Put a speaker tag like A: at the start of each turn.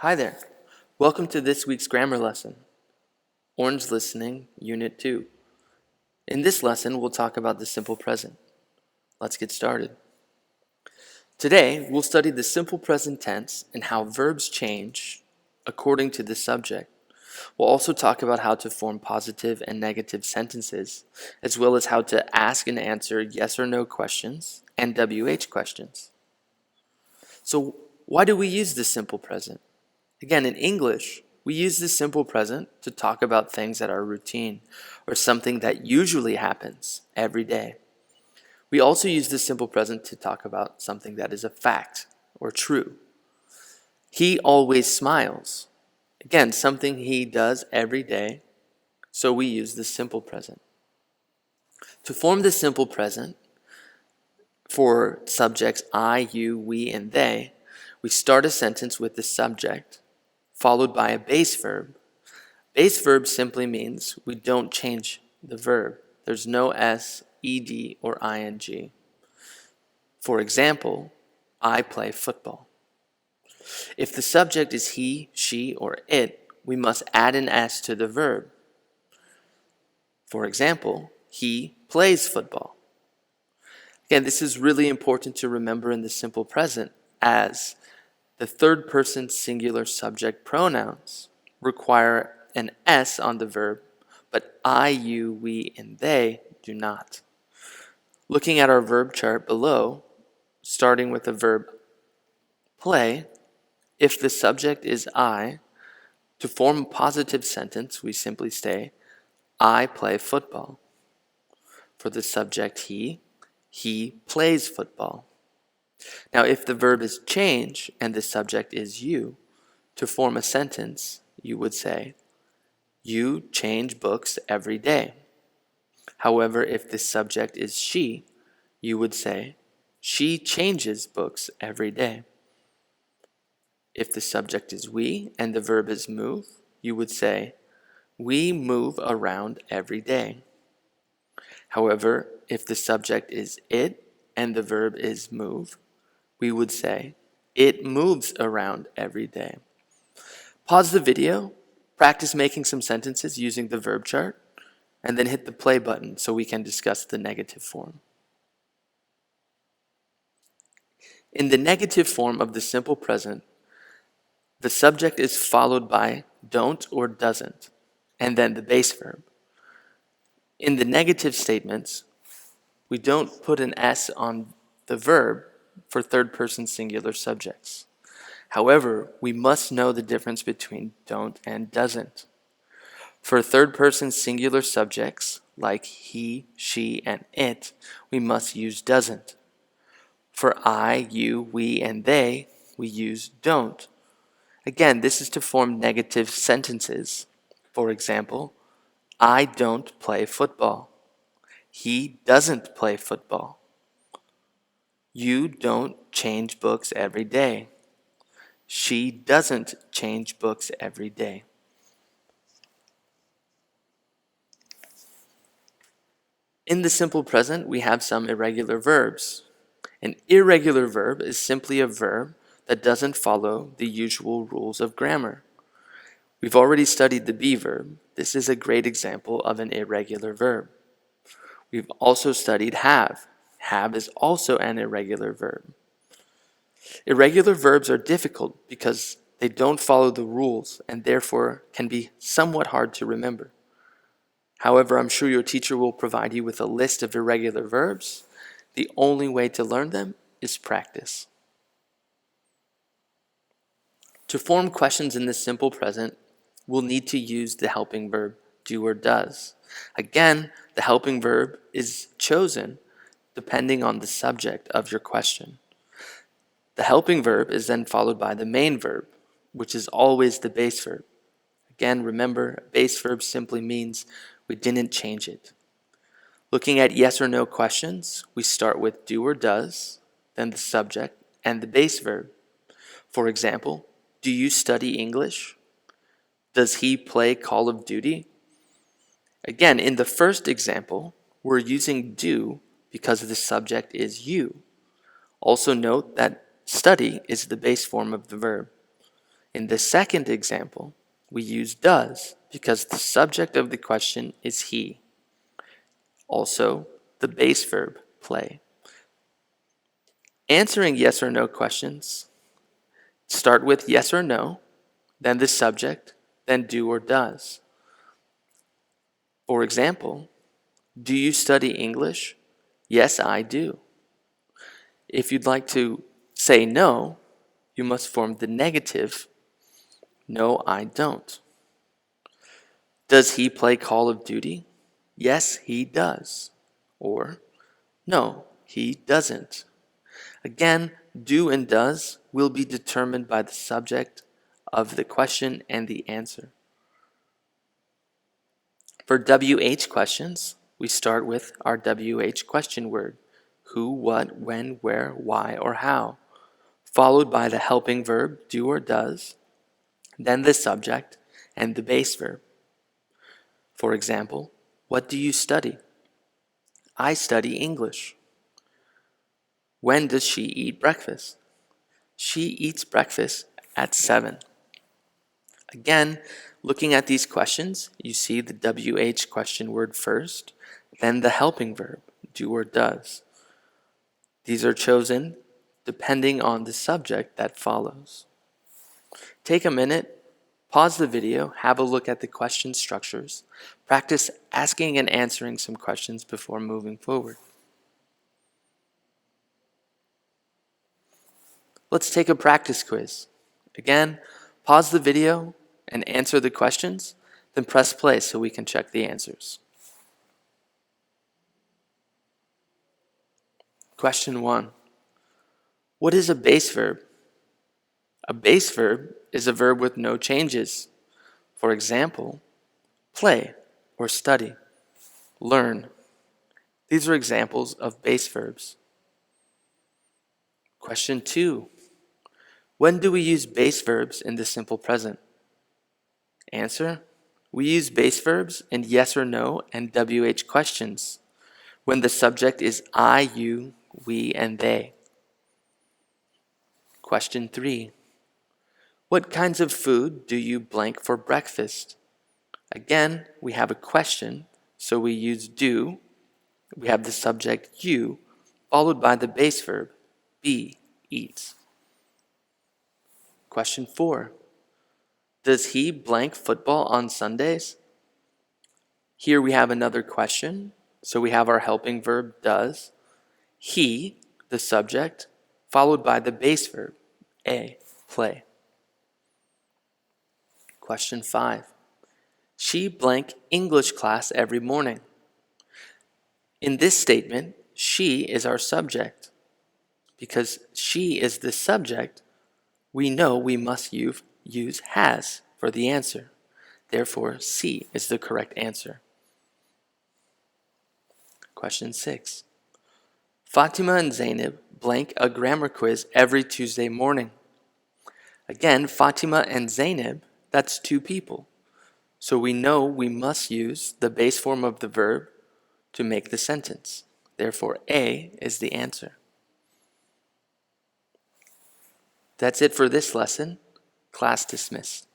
A: Hi there. Welcome to this week's grammar lesson, Orange Listening, Unit 2. In this lesson, we'll talk about the simple present. Let's get started. Today, we'll study the simple present tense and how verbs change according to the subject. We'll also talk about how to form positive and negative sentences, as well as how to ask and answer yes or no questions and WH questions. So, why do we use the simple present? Again, in English, we use the simple present to talk about things that are routine or something that usually happens every day. We also use the simple present to talk about something that is a fact or true. He always smiles. Again, something he does every day, so we use the simple present. To form the simple present for subjects I, you, we, and they, we start a sentence with the subject followed by a base verb. Base verb simply means we don't change the verb. There's no S, ed, or ing. For example, I play football. If the subject is he, she, or it, we must add an S to the verb. For example, he plays football. Again, this is really important to remember in the simple present, as the third person singular subject pronouns require an S on the verb, but I, you, we, and they do not. Looking at our verb chart below, starting with the verb play, if the subject is I, to form a positive sentence, we simply say, I play football. For the subject he plays football. Now, if the verb is change and the subject is you, to form a sentence, you would say, you change books every day. However, if the subject is she, you would say, she changes books every day. If the subject is we and the verb is move, you would say, we move around every day. However, if the subject is it and the verb is move, we would say, it moves around every day. Pause the video, practice making some sentences using the verb chart, and then hit the play button so we can discuss the negative form. In the negative form of the simple present, the subject is followed by don't or doesn't, and then the base verb. In the negative statements, we don't put an S on the verb for third person singular subjects. However, we must know the difference between don't and doesn't. For third person singular subjects, like he, she, and it, we must use doesn't. For I, you, we, and they, we use don't. Again, this is to form negative sentences. For example, I don't play football. He doesn't play football. You don't change books every day. She doesn't change books every day. In the simple present, we have some irregular verbs. An irregular verb is simply a verb that doesn't follow the usual rules of grammar. We've already studied the be verb. This is a great example of an irregular verb. We've also studied have. Have is also an irregular verb. Irregular verbs are difficult because they don't follow the rules and therefore can be somewhat hard to remember. However, I'm sure your teacher will provide you with a list of irregular verbs. The only way to learn them is practice. To form questions in the simple present, we'll need to use the helping verb do or does. Again, the helping verb is chosen depending on the subject of your question. The helping verb is then followed by the main verb, which is always the base verb. Again, remember, base verb simply means we didn't change it. Looking at yes or no questions, we start with do or does, then the subject, and the base verb. For example, do you study English? Does he play Call of Duty? Again, in the first example, we're using do because the subject is you. Also note that study is the base form of the verb. In the second example, we use does because the subject of the question is he. Also, the base verb, play. Answering yes or no questions, start with yes or no, then the subject, then do or does. For example, do you study English? Yes, I do. If you'd like to say no, you must form the negative, no, I don't. Does he play Call of Duty? Yes, he does. Or, no, he doesn't. Again, do and does will be determined by the subject of the question and the answer. For WH questions, we start with our WH question word, who, what, when, where, why, or how, followed by the helping verb, do or does, then the subject, and the base verb. For example, what do you study? I study English. When does she eat breakfast? She eats breakfast at 7. Again, looking at these questions, you see the WH question word first, then the helping verb, do or does. These are chosen depending on the subject that follows. Take a minute, pause the video, have a look at the question structures, practice asking and answering some questions before moving forward. Let's take a practice quiz. Again, pause the video and answer the questions, then press play so we can check the answers. Question 1. What is a base verb? A base verb is a verb with no changes. For example, play or study, learn. These are examples of base verbs. Question 2. When do we use base verbs in the simple present? Answer. We use base verbs in yes or no and WH questions when the subject is I, you, we, and they. Question 3. What kinds of food do you blank for breakfast? Again, we have a question, so we use do. We have the subject you, followed by the base verb, be, eats. Question 4. Does he blank football on Sundays? Here we have another question, so we have our helping verb, does. He, the subject, followed by the base verb, a, play. Question 5. She blank English class every morning. In this statement, she is our subject. Because she is the subject, we know we must use has for the answer. Therefore, C is the correct answer. Question 6. Fatima and Zainab blank a grammar quiz every Tuesday morning. Again, Fatima and Zainab, that's two people. So we know we must use the base form of the verb to make the sentence. Therefore, A is the answer. That's it for this lesson. Class dismissed.